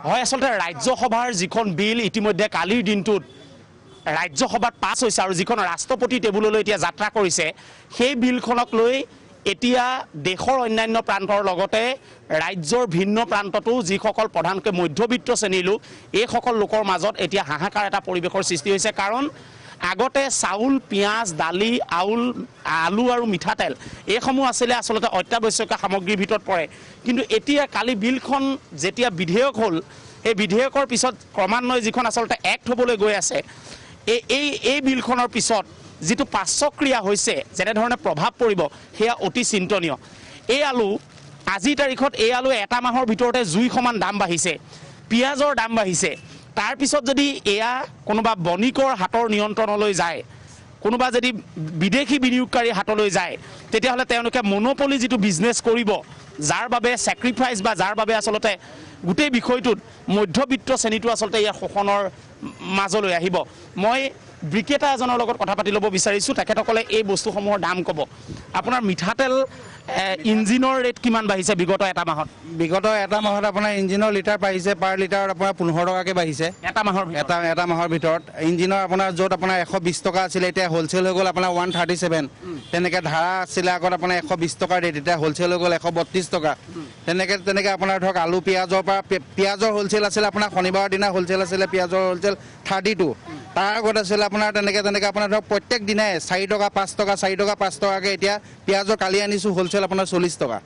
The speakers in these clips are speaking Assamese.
হয় আসলে ৰাজ্যসভাৰ যিখন বিল ইতিমধ্যে কালিৰ দিনটোত ৰাজ্যসভাত পাছ হৈছে আৰু যিখন ৰাষ্ট্ৰপতি টেবুললৈ এতিয়া যাত্ৰা কৰিছে সেই বিলখনক লৈ এতিয়া দেশৰ অন্যান্য প্ৰান্তৰ লগতে ৰাজ্যৰ ভিন্ন প্ৰান্ততো যিসকল প্ৰধানকৈ মধ্যবিত্ত শ্ৰেণীৰ লোক এই সকল লোকৰ মাজত এতিয়া হাহাকাৰ এটা পৰিৱেশৰ সৃষ্টি হৈছে কাৰণ আগতে চাউল পিঁয়াজ দালি আলু আৰু মিঠাতেল এইসমূহ আছিলে আসলতে অত্যাৱশ্যকীয় সামগ্ৰীৰ ভিতৰত পৰে কিন্তু এতিয়া কালি বিলখন যেতিয়া বিধেয়ক হ'ল এই বিধেয়কৰ পিছত ক্ৰমান্বয়ে যিখন আসলতে এক্ট হ'বলৈ গৈ আছে এই বিলখনৰ পিছত যিটো পাৰ্শ্বক্ৰিয়া হৈছে যেনেধৰণে প্ৰভাৱ পৰিব সেয়া অতি চিন্তনীয় এই আলু আজিৰ তাৰিখত এই আলু এটা মাহৰ ভিতৰতে জুই সমান দাম বাঢ়িছে পিঁয়াজৰ দাম বাঢ়িছে তাৰ পিছত যদি এয়া কোনোবা বণিকৰ হাতৰ নিয়ন্ত্ৰণলৈ যায় কোনোবা যদি বিদেশী বিনিয়োগকাৰী হাতলৈ যায় তেতিয়াহ'লে তেওঁলোকে মনোপলি যিটো বিজনেছ কৰিব যাৰ বাবে স্যাক্ৰিফাইচ বা যাৰ বাবে আসলতে গোটেই বিষয়টোত মধ্যবিত্ত শ্ৰেণীটো আসলতে ইয়াৰ শোষণৰ মাজলৈ আহিব মই বিক্ৰেতা এজনৰ লগত কথা পাতি ল'ব বিচাৰিছোঁ তেখেতসকলে এই বস্তুসমূহৰ দাম ক'ব আপোনাৰ মিঠাতেল ইঞ্জিনৰ ৰেট কিমান বাঢ়িছে বিগত এটা মাহত আপোনাৰ ইঞ্জিনৰ লিটাৰ বাঢ়িছে পাৰ লিটাৰত আপোনাৰ 15 টকাকৈ বাঢ়িছে এটা মাহৰ ভিতৰত ইঞ্জিনৰ আপোনাৰ য'ত আপোনাৰ 120 টকা আছিলে এতিয়া হোলচেল হৈ গ'ল আপোনাৰ 137 তেনেকৈ ধাৰা আছিলে আগত আপোনাৰ 120 টকাৰ ৰেট এতিয়া হোলচেল হৈ গ'ল 132 টকা তেনেকৈ আপোনাৰ ধৰক আলু পিঁয়াজৰ হোলচেল আছিলে আপোনাৰ শনিবাৰৰ দিনা হোলচেল আছিলে পিঁয়াজৰ হোলচেল 32 তাৰ আগত আছিলে আপোনাৰ তেনেকৈ আপোনাৰ ধৰক প্ৰত্যেক দিনাই 4 টকা 5 টকা 4 টকা 5 টকাকৈ এতিয়া পিঁয়াজৰ কালি আনিছোঁ হোলচেল আপোনাৰ 40 টকা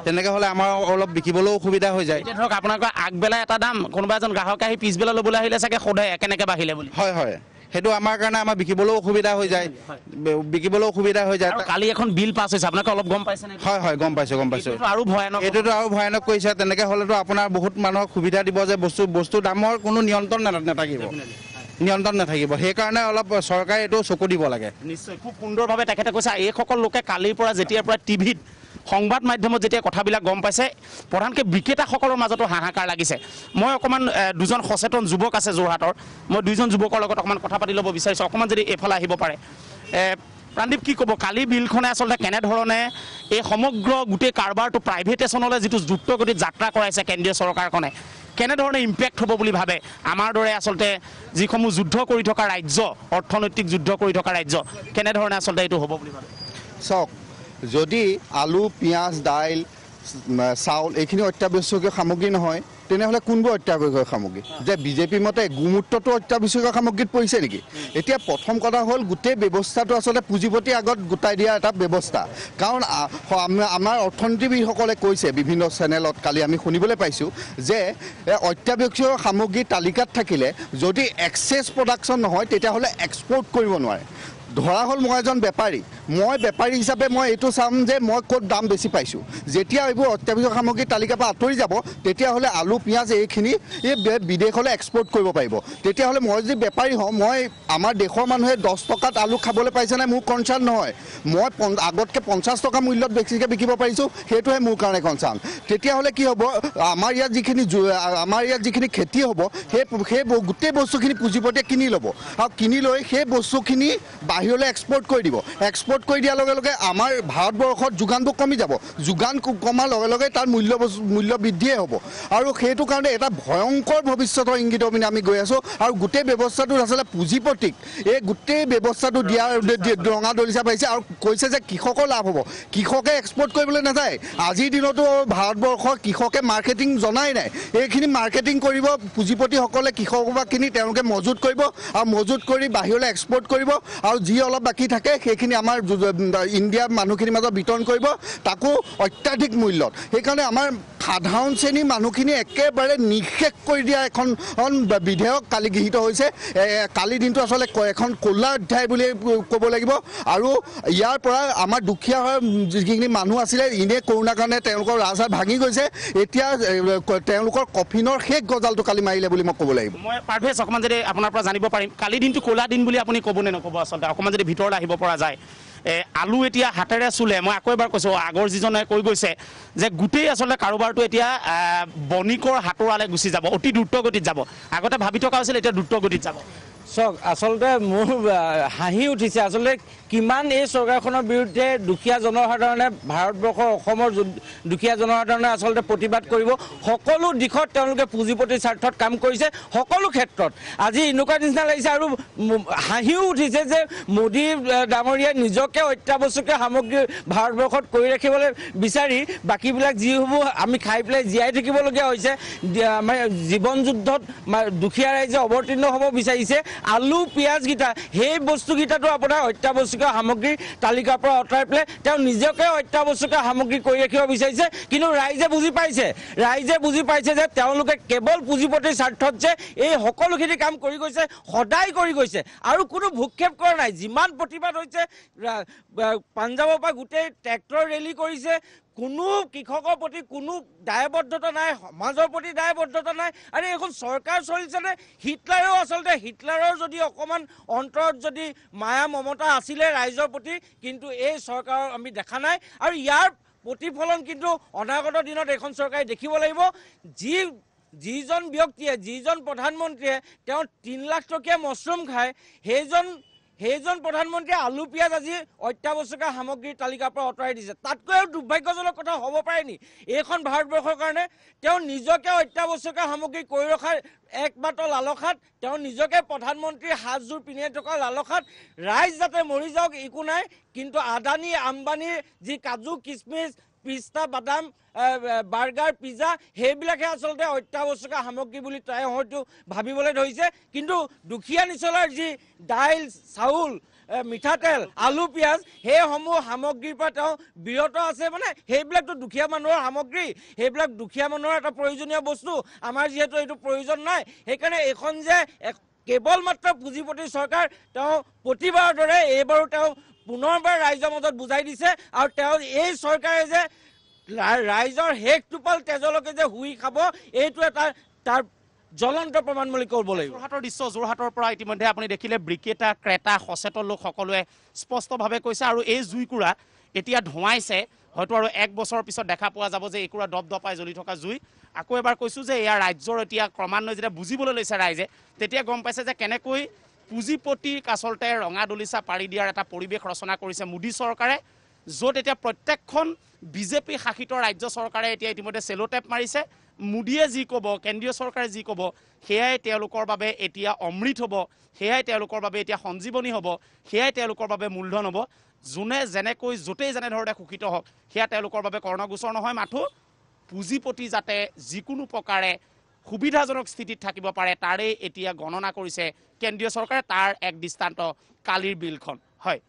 তেনেকৈ হ'লে আমাৰ অলপ বিকিবলৈও অসুবিধা হৈ যায় এতিয়া ধৰক আপোনালোকৰ আগবেলা এটা দাম কোনোবা এজন গ্ৰাহক আহি পিছবেলা ল'বলৈ আহিলে চাগে সোধে কেনেকৈ বাঢ়িলে বুলি হয় সেইটো আমাৰ কাৰণে আমাৰ বিকিবলৈও অসুবিধা হৈ যায় কালি এখন বিল পাছ হৈছে আপোনালোকে অলপ গম পাইছে নে হয় গম পাইছোঁ এইটোতো আৰু ভয়ানক কৰিছে তেনেকৈ হ'লেতো আপোনাৰ বহুত মানুহক সুবিধা দিব যে বস্তুৰ দামৰ কোনো নিয়ন্ত্ৰণ নাথাকিব সেইকাৰণে অলপ চৰকাৰে এইটো চকু দিব লাগে নিশ্চয় খুব সুন্দৰভাৱে তেখেতে কৈছে এইসকল লোকে কালিৰ পৰা যেতিয়াৰ পৰা টিভিত সংবাদ মাধ্যমত যেতিয়া কথাবিলাক গম পাইছে প্ৰধানকৈ বিক্ৰেতাসকলৰ মাজতো হাহাকাৰ লাগিছে মই অকণমান দুজন সচেতন যুৱক আছে যোৰহাটৰ মই দুইজন যুৱকৰ লগত অকণমান কথা পাতি ল'ব বিচাৰিছোঁ অকণমান যদি এইফালে আহিব পাৰে প্ৰাণদীপ কি ক'ব কালি বিলখনে আচলতে কেনেধৰণে এই সমগ্ৰ গোটেই কাৰবাৰটো প্ৰাইভেটেশ্যনলৈ যিটো দ্ৰুতগতিত যাত্ৰা কৰাইছে কেন্দ্ৰীয় চৰকাৰখনে কেনেধৰণে ইম্পেক্ট হ'ব বুলি ভাবে আমাৰ দৰে আচলতে যিসমূহ যুদ্ধ কৰি থকা ৰাজ্য অৰ্থনৈতিক যুদ্ধ কৰি থকা ৰাজ্য কেনেধৰণে আচলতে এইটো হ'ব বুলি ভাবে চাওক যদি আলু পিঁয়াজ দাইল চাউল এইখিনি অত্যাৱশ্যকীয় সামগ্ৰী নহয় তেনেহ'লে কোনবোৰ অত্যাৱশ্যকীয় সামগ্ৰী যে বিজেপি মতে গোমূত্ৰটো অত্যাৱশ্যকীয় সামগ্ৰীত পৰিছে নেকি এতিয়া প্ৰথম কথা হ'ল গোটেই ব্যৱস্থাটো আচলতে পুঁজিপতি আগত গোটাই দিয়া এটা ব্যৱস্থা কাৰণ আমাৰ অৰ্থনীতিবিদসকলে কৈছে বিভিন্ন চেনেলত কালি আমি শুনিবলৈ পাইছোঁ যে অত্যাৱশ্যকীয় সামগ্ৰীৰ তালিকাত থাকিলে যদি এক্সেছ প্ৰডাকশ্যন নহয় তেতিয়াহ'লে এক্সপৰ্ট কৰিব নোৱাৰে ধৰা হ'ল মই এজন বেপাৰী হিচাপে মই এইটো চাম যে মই ক'ত দাম বেছি পাইছোঁ যেতিয়া এইবোৰ অত্যাৱশ্যক সামগ্ৰীৰ তালিকাৰ পৰা আঁতৰি যাব তেতিয়াহ'লে আলু পিঁয়াজ এইখিনি বিদেশলৈ এক্সপৰ্ট কৰিব পাৰিব তেতিয়াহ'লে মই যদি বেপাৰী হওঁ মই আমাৰ দেশৰ মানুহে 10 টকাত আলু খাবলৈ পাইছে নাই মোৰ কনচাৰ্ণ নহয় মই আগতকৈ 50 টকা মূল্যত বেছিকৈ বিকিব পাৰিছোঁ সেইটোহে মোৰ কাৰণে কনচাৰ্ণ তেতিয়াহ'লে কি হ'ব আমাৰ ইয়াত যিখিনি খেতি হ'ব সেই গোটেই বস্তুখিনি পুঁজিপতিয়ে কিনি ল'ব আৰু কিনি লৈ সেই বস্তুখিনি বাহিৰলৈ এক্সপৰ্ট কৰি দিব এক্সপৰ্ট কৰি দিয়াৰ লগে লগে আমাৰ ভাৰতবৰ্ষত যোগানবোৰ কমি যাব যোগান কমাৰ লগে লগে তাৰ মূল্য বৃদ্ধিয়ে হ'ব আৰু সেইটো কাৰণে এটা ভয়ংকৰ ভৱিষ্যতৰ ইংগিত পিনে আমি গৈ আছোঁ আৰু গোটেই ব্যৱস্থাটোত আচলতে পুঁজিপতিক এই গোটেই ব্যৱস্থাটো দিয়াৰ ৰঙা দলিচা পাইছে আৰু কৈছে যে কৃষকৰ লাভ হ'ব কৃষকে এক্সপৰ্ট কৰিবলৈ নাযায় আজিৰ দিনতো ভাৰতবৰ্ষৰ কৃষকে মাৰ্কেটিং জনাই নাই এইখিনি মাৰ্কেটিং কৰিব পুঁজিপতিসকলে কৃষকৰ পৰা কিনি তেওঁলোকে মজুত কৰিব আৰু মজুত কৰি বাহিৰলৈ এক্সপৰ্ট কৰিব আৰু যি অলপ বাকী থাকে সেইখিনি আমাৰ ইণ্ডিয়াৰ মানুহখিনিৰ মাজত বিতৰণ কৰিব তাকো অত্যাধিক মূল্যত সেইকাৰণে আমাৰ সাধাৰণ শ্ৰেণীৰ মানুহখিনি একেবাৰে নিষেধ কৰি দিয়া এখন বিধেয়ক কালি গৃহীত হৈছে কালি দিনটো আচলতে এখন ক'লা অধ্যায় বুলি ক'ব লাগিব আৰু ইয়াৰ পৰা আমাৰ দুখীয়া যিখিনি মানুহ আছিলে এনেই কৰোণাৰ কাৰণে তেওঁলোকৰ ৰাজহাত ভাঙি গৈছে এতিয়া তেওঁলোকৰ কফিনৰ শেষ গজালটো কালি মাৰিলে বুলি মই ক'ব লাগিব মই পাৰভেজ অকণমান যদি আপোনাৰ পৰা জানিব পাৰিম কালি দিনটো ক'লা দিন বুলি আপুনি ক'ব নে নক'ব আচলতে অকণমান যদি ভিতৰলৈ আহিব পৰা যায় আলু এতিয়া হাতেৰে চুলে মই আকৌ এবাৰ কৈছোঁ আগৰ যিজনে কৈ গৈছে যে গোটেই আচলতে কাৰোবাৰটো এতিয়া বণিকৰ হাতোৰালে গুচি যাব অতি দ্ৰুতগতিত যাব আগতে ভাবি থকা হৈছিল এতিয়া দ্ৰুতগতিত যাব চাওক আচলতে মোৰ হাঁহি উঠিছে আচলতে কিমান এই চৰকাৰখনৰ বিৰুদ্ধে দুখীয়া জনসাধাৰণে ভাৰতবৰ্ষৰ অসমৰ দুখীয়া জনসাধাৰণে আচলতে প্ৰতিবাদ কৰিব সকলো দিশত তেওঁলোকে পুঁজিপতিৰ স্বাৰ্থত কাম কৰিছে সকলো ক্ষেত্ৰত আজি এনেকুৱা নিচিনা লাগিছে আৰু হাঁহিও উঠিছে যে মোদী ডাঙৰীয়াই নিজকে অত্যাৱশ্যকীয় সামগ্ৰী ভাৰতবৰ্ষত কৰি ৰাখিবলৈ বিচাৰি বাকীবিলাক যিসমূহ আমি খাই পেলাই জীয়াই থাকিবলগীয়া হৈছে আমাৰ জীৱন যুদ্ধত দুখীয়া ৰাইজে অৱতীৰ্ণ হ'ব বিচাৰিছে আলু পিঁয়াজকেইটা সেই বস্তুকেইটাতো আপোনাৰ অত্যাৱশ্যকীয় সামগ্ৰীৰ তালিকাৰ পৰা আঁতৰাই পেলাই তেওঁ নিজকে অত্যাৱশ্যকীয় সামগ্ৰী কৰি ৰাখিব বিচাৰিছে কিন্তু ৰাইজে বুজি পাইছে যে তেওঁলোকে কেৱল পুঁজিপতিৰ স্বাৰ্থত যে এই সকলোখিনি কাম কৰি গৈছে সদায় কৰি গৈছে আৰু কোনো ভূক্ষেপ কৰা নাই যিমান প্ৰতিবাদ হৈছে পাঞ্জাৱৰ পৰা গোটেই ট্ৰেক্টৰ ৰেলী কৰিছে কোনো কৃষকৰ প্ৰতি কোনো দায়বদ্ধতা নাই সমাজৰ প্ৰতি দায়বদ্ধতা নাই আৰু এখন চৰকাৰ চলিছেনে হিটলাৰৰ যদি অকণমান অন্তৰত যদি মায়া মমতা আছিলে ৰাইজৰ প্ৰতি কিন্তু এই চৰকাৰৰ আমি দেখা নাই আৰু ইয়াৰ প্ৰতিফলন কিন্তু অনাগত দিনত এখন চৰকাৰে দেখিব লাগিব যিজন ব্যক্তিয়ে যিজন প্ৰধানমন্ত্ৰীয়ে তেওঁ 3 লাখ টকীয়া মছৰুম খায় সেইজন প্ৰধানমন্ত্ৰীয়ে আলু পিঁয়াজ আজি অত্যাৱশ্যকীয় সামগ্ৰীৰ তালিকাৰ পৰা আঁতৰাই দিছে তাতকৈ আৰু দুৰ্ভাগ্যজনক কথা হ'ব পাৰে নি এইখন ভাৰতবৰ্ষৰ কাৰণে তেওঁ নিজকে অত্যাৱশ্যকীয় সামগ্ৰী কৰি ৰখাৰ একমাত্ৰ লালসাত তেওঁ নিজকে প্ৰধানমন্ত্ৰীৰ হাতযোৰ পিন্ধাই থকা লালসাত ৰাইজ যাতে মৰি যাওক একো নাই কিন্তু আদানী আম্বানীৰ যি কাজু কিচমিচ পিস্তা বাদাম বাৰ্গাৰ পিজ্জা সেইবিলাকে আচলতে অত্যাৱশ্যকীয় সামগ্ৰী বুলি তাই হয়তো ভাবিবলৈ ধৰিছে কিন্তু দুখীয়া নিচলাৰ যি দাইল চাউল মিঠাতেল আলু পিঁয়াজ সেইসমূহ সামগ্ৰীৰ পৰা তেওঁ বিৰত আছে মানে সেইবিলাকতো দুখীয়া মানুহৰ সামগ্ৰী সেইবিলাক দুখীয়া মানুহৰ এটা প্ৰয়োজনীয় বস্তু আমাৰ যিহেতু এইটো প্ৰয়োজন নাই সেইকাৰণে এইখন যে কেৱল মাত্ৰ পুঁজিপতিৰ চৰকাৰ তেওঁ প্ৰতিবাৰৰ দৰে এইবাৰো তেওঁ পুনৰবাৰ ৰাইজৰ মাজত বুজাই দিছে আৰু তেওঁ এই চৰকাৰে যে ৰাইজৰ শেষ টোপাল তেজলৈকে যে হুই খাব এইটো এটা তাৰ জ্বলন্ত প্ৰমাণ বুলি ক'ব লাগিব যোৰহাটৰ দৃশ্য যোৰহাটৰ পৰা ইতিমধ্যে আপুনি দেখিলে বিক্ৰেতা ক্ৰেতা সচেতন লোক সকলোৱে স্পষ্টভাৱে কৈছে আৰু এই জুইকুৰা এতিয়া ধোঁৱাইছে হয়তো আৰু 1 বছৰৰ পিছত দেখা পোৱা যাব যে এইকুৰা দপদপাই জ্বলি থকা জুই আকৌ এবাৰ কৈছোঁ যে এয়া ৰাজ্যৰ এতিয়া ক্ৰমান্বয়ে যেতিয়া বুজিবলৈ লৈছে ৰাইজে তেতিয়া গম পাইছে যে কেনেকৈ পুঁজিপতিক আচলতে ৰঙা দলিচা পাৰি দিয়াৰ এটা পৰিৱেশ ৰচনা কৰিছে মোদী চৰকাৰে য'ত এতিয়া প্ৰত্যেকখন বিজেপি শাসিত ৰাজ্য চৰকাৰে এতিয়া ইতিমধ্যে চেলোটেপ মাৰিছে মোদীয়ে যি ক'ব কেন্দ্ৰীয় চৰকাৰে যি ক'ব সেয়াই তেওঁলোকৰ বাবে এতিয়া অমৃত হ'ব সেয়াই তেওঁলোকৰ বাবে এতিয়া সঞ্জীৱনী হ'ব সেয়াই তেওঁলোকৰ বাবে মূলধন হ'ব যোনে যেনেকৈ য'তেই যেনেধৰণে শোষিত হওক সেয়া তেওঁলোকৰ বাবে কৰ্ণগোচৰ নহয় মাথো পুঁজিপতি যাতে যিকোনো প্ৰকাৰে সুবিধাজনক স্থিতিত থাকিব পাৰে তাৰে এতিয়া গণনা কৰিছে কেন্দ্ৰীয় চৰকাৰে তাৰ এক দৃষ্টান্ত কালিৰ বিলখন হয়